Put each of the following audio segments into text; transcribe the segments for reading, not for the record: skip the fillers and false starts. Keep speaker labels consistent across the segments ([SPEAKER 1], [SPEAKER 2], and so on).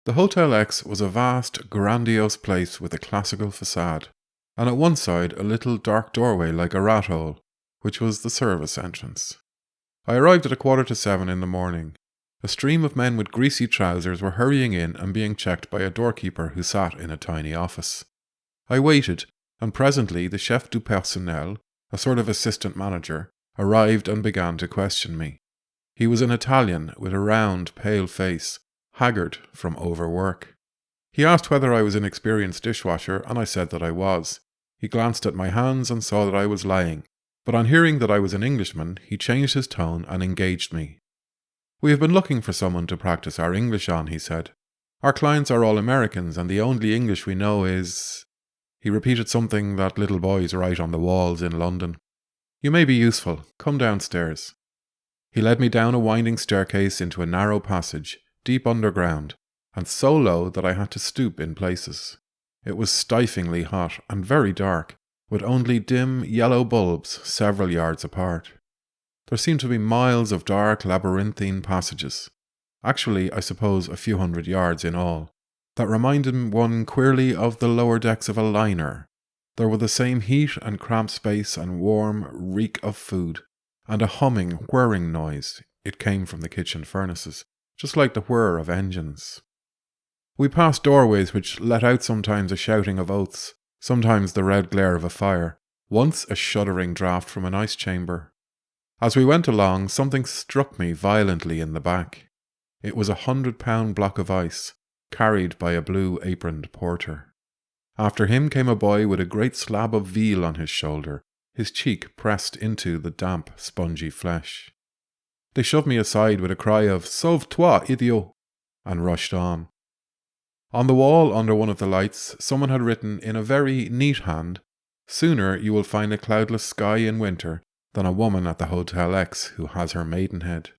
[SPEAKER 1] The Hotel X was a vast, grandiose place with a classical facade, and at one side a little dark doorway like a rat hole, which was the service entrance. I arrived at 7:15 in the morning. A stream of men with greasy trousers were hurrying in and being checked by a doorkeeper who sat in a tiny office. I waited, and presently the chef du personnel, a sort of assistant manager, arrived and began to question me. He was an Italian with a round, pale face, haggard from overwork. He asked whether I was an experienced dishwasher, and I said that I was. He glanced at my hands and saw that I was lying, but on hearing that I was an Englishman, he changed his tone and engaged me. "We have been looking for someone to practice our English on," he said. "Our clients are all Americans, and the only English we know is—" He repeated something that little boys write on the walls in London. "You may be useful. Come downstairs." He led me down a winding staircase into a narrow passage, deep underground, and so low that I had to stoop in places. It was stiflingly hot and very dark, with only dim yellow bulbs several yards apart. There seemed to be miles of dark labyrinthine passages, actually I suppose a few hundred yards in all, that reminded one queerly of the lower decks of a liner. There were the same heat and cramped space and warm reek of food, and a humming, whirring noise. It came from the kitchen furnaces, just like the whir of engines. We passed doorways which let out sometimes a shouting of oaths, sometimes the red glare of a fire, once a shuddering draught from an ice chamber. As we went along, something struck me violently in the back. It was a 100-pound block of ice, carried by a blue-aproned porter. After him came a boy with a great slab of veal on his shoulder, his cheek pressed into the damp, spongy flesh. They shoved me aside with a cry of "Sauve-toi, idiot!" and rushed on. On the wall under one of the lights, someone had written in a very neat hand, "Sooner you will find a cloudless sky in winter than a woman at the Hotel X who has her maidenhead."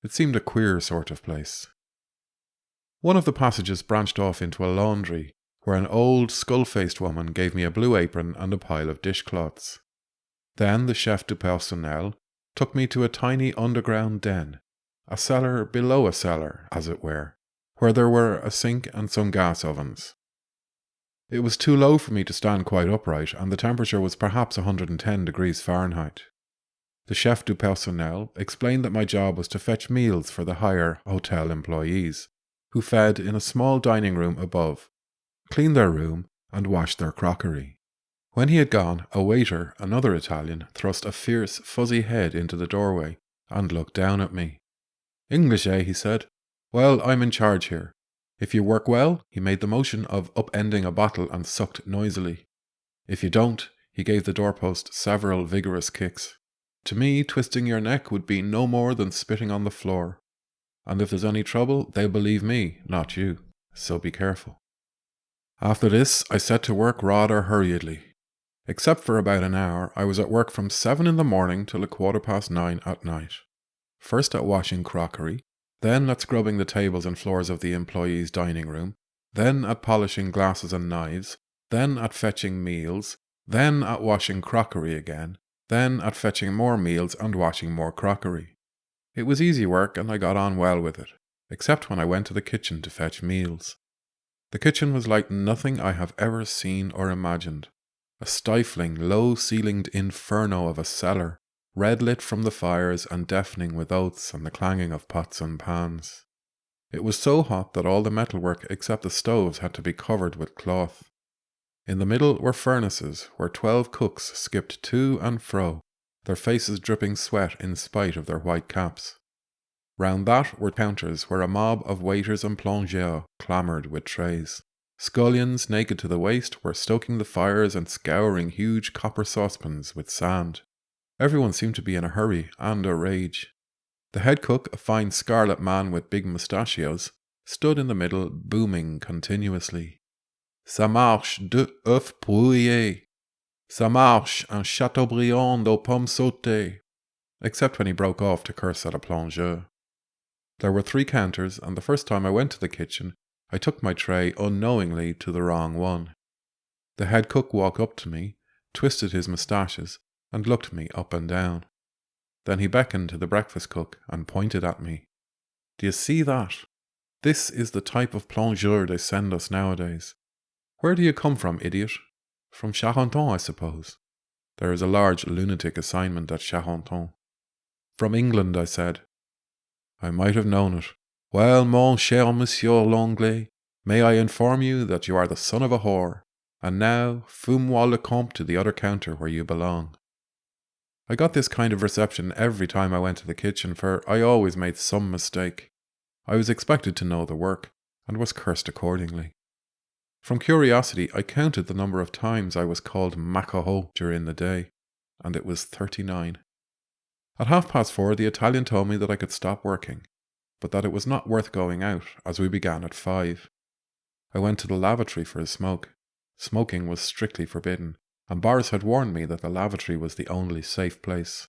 [SPEAKER 1] It seemed a queer sort of place. One of the passages branched off into a laundry, where an old, skull-faced woman gave me a blue apron and a pile of dishcloths. Then the chef du personnel took me to a tiny underground den, a cellar below a cellar, as it were, where there were a sink and some gas ovens. It was too low for me to stand quite upright, and the temperature was perhaps 110 degrees Fahrenheit. The chef du personnel explained that my job was to fetch meals for the higher hotel employees, who fed in a small dining room above, clean their room, and wash their crockery. When he had gone, a waiter, another Italian, thrust a fierce, fuzzy head into the doorway and looked down at me. "English, eh?" he said. "Well, I'm in charge here. If you work well," he made the motion of upending a bottle and sucked noisily. "If you don't," he gave the doorpost several vigorous kicks. "To me, twisting your neck would be no more than spitting on the floor. And if there's any trouble, they'll believe me, not you. So be careful." After this, I set to work rather hurriedly. Except for about an hour, I was at work from 7 in the morning till 9:15 at night. First at washing crockery, then at scrubbing the tables and floors of the employees' dining room, then at polishing glasses and knives, then at fetching meals, then at washing crockery again, then at fetching more meals and washing more crockery. It was easy work and I got on well with it, except when I went to the kitchen to fetch meals. The kitchen was like nothing I have ever seen or imagined. A stifling, low-ceilinged inferno of a cellar, red-lit from the fires and deafening with oaths and the clanging of pots and pans. It was so hot that all the metalwork except the stoves had to be covered with cloth. In the middle were furnaces where 12 cooks skipped to and fro, their faces dripping sweat in spite of their white caps. Round that were counters where a mob of waiters and plongeurs clamoured with trays. Scullions, naked to the waist, were stoking the fires and scouring huge copper saucepans with sand. Everyone seemed to be in a hurry and a rage. The head cook, a fine scarlet man with big mustachios, stood in the middle, booming continuously. "Ça marche, deux œufs brouillés. Ça marche, un chateaubriand aux pommes sautées," except when he broke off to curse at a plongeur. There were 3 counters, and the first time I went to the kitchen, I took my tray unknowingly to the wrong one. The head cook walked up to me, twisted his moustaches, and looked me up and down. Then he beckoned to the breakfast cook and pointed at me. "Do you see that?" This is the type of plongeur they send us nowadays. Where do you come from, idiot? From Charenton, I suppose. There is a large lunatic assignment at Charenton. From England, I said. I might have known it. Well, mon cher monsieur l'anglais, may I inform you that you are the son of a whore, and now, fume-moi le comte to the other counter where you belong. I got this kind of reception every time I went to the kitchen, for I always made some mistake. I was expected to know the work, and was cursed accordingly. From curiosity, I counted the number of times I was called Macaho during the day, and it was 39. At 4:30, the Italian told me that I could stop working, but that it was not worth going out, as we began at 5. I went to the lavatory for a smoke. Smoking was strictly forbidden, and Boris had warned me that the lavatory was the only safe place.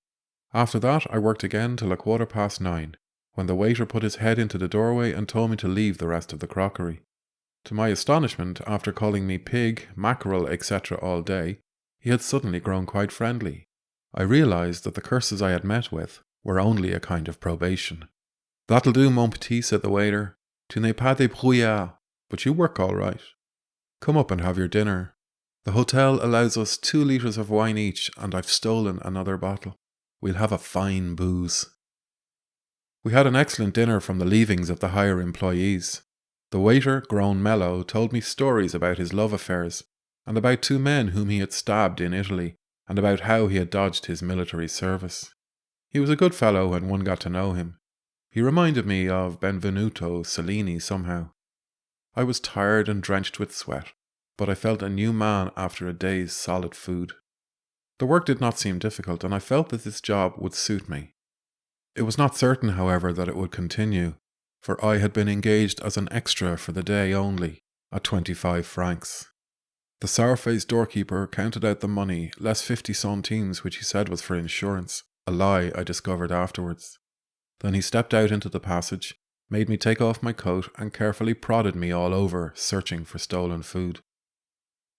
[SPEAKER 1] After that, I worked again till 9:15, when the waiter put his head into the doorway and told me to leave the rest of the crockery. To my astonishment, after calling me pig, mackerel, etc. all day, he had suddenly grown quite friendly. I realised that the curses I had met with were only a kind of probation. That'll do, mon petit, said the waiter. Tu n'es pas des brouillards, but you work all right. Come up and have your dinner. The hotel allows us 2 litres of wine each, and I've stolen another bottle. We'll have a fine booze. We had an excellent dinner from the leavings of the higher employees. The waiter, grown mellow, told me stories about his love affairs, and about 2 men whom he had stabbed in Italy, and about how he had dodged his military service. He was a good fellow when one got to know him. He reminded me of Benvenuto Cellini somehow. I was tired and drenched with sweat, but I felt a new man after a day's solid food. The work did not seem difficult, and I felt that this job would suit me. It was not certain, however, that it would continue, for I had been engaged as an extra for the day only, at 25 francs. The sour-faced doorkeeper counted out the money, less 50 centimes which he said was for insurance, a lie I discovered afterwards. Then he stepped out into the passage, made me take off my coat, and carefully prodded me all over, searching for stolen food.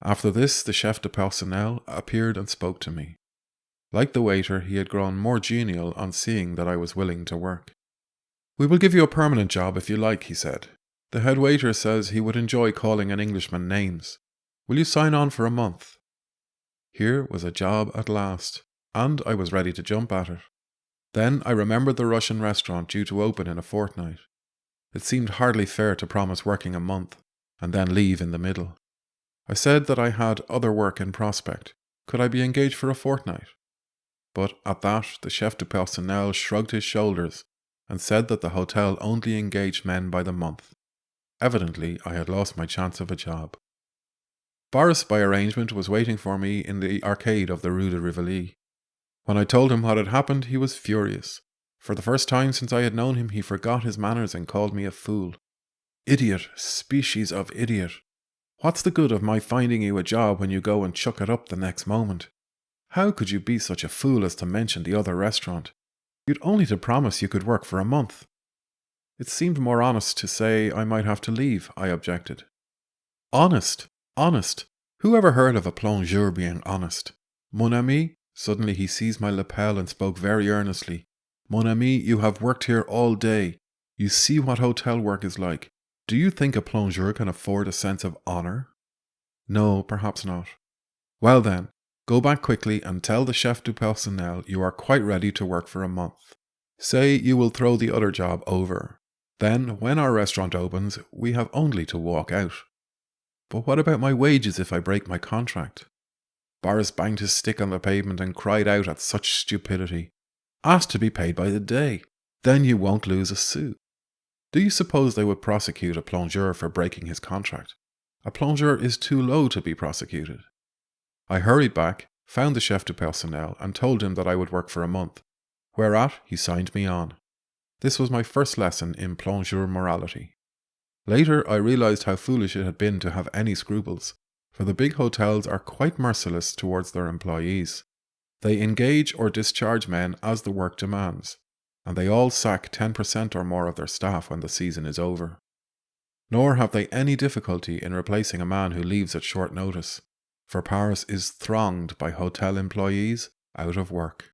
[SPEAKER 1] After this, the chef de personnel appeared and spoke to me. Like the waiter, he had grown more genial on seeing that I was willing to work. We will give you a permanent job if you like, he said. The head waiter says he would enjoy calling an Englishman names. Will you sign on for a month? Here was a job at last, and I was ready to jump at it. Then I remembered the Russian restaurant due to open in a fortnight. It seemed hardly fair to promise working a month, and then leave in the middle. I said that I had other work in prospect. Could I be engaged for a fortnight? But at that, the chef de personnel shrugged his shoulders and said that the hotel only engaged men by the month. Evidently, I had lost my chance of a job. Boris, by arrangement, was waiting for me in the arcade of the Rue de Rivoli. When I told him what had happened, he was furious. For the first time since I had known him, he forgot his manners and called me a fool. Idiot, species of idiot. What's the good of my finding you a job when you go and chuck it up the next moment? How could you be such a fool as to mention the other restaurant? You'd only to promise you could work for a month. It seemed more honest to say I might have to leave, I objected. Honest? Honest? Who ever heard of a plongeur being honest? Mon ami, suddenly he seized my lapel and spoke very earnestly. Mon ami, you have worked here all day. You see what hotel work is like. Do you think a plongeur can afford a sense of honour? No, perhaps not. Well then, go back quickly and tell the chef du personnel you are quite ready to work for a month. Say you will throw the other job over. Then, when our restaurant opens, we have only to walk out. But what about my wages if I break my contract? Boris banged his stick on the pavement and cried out at such stupidity. Ask to be paid by the day. Then you won't lose a sou. Do you suppose they would prosecute a plongeur for breaking his contract? A plongeur is too low to be prosecuted. I hurried back, found the chef du personnel, and told him that I would work for a month, whereat he signed me on. This was my first lesson in plongeur morality. Later, I realised how foolish it had been to have any scruples, for the big hotels are quite merciless towards their employees. They engage or discharge men as the work demands, and they all sack 10% or more of their staff when the season is over. Nor have they any difficulty in replacing a man who leaves at short notice, for Paris is thronged by hotel employees out of work.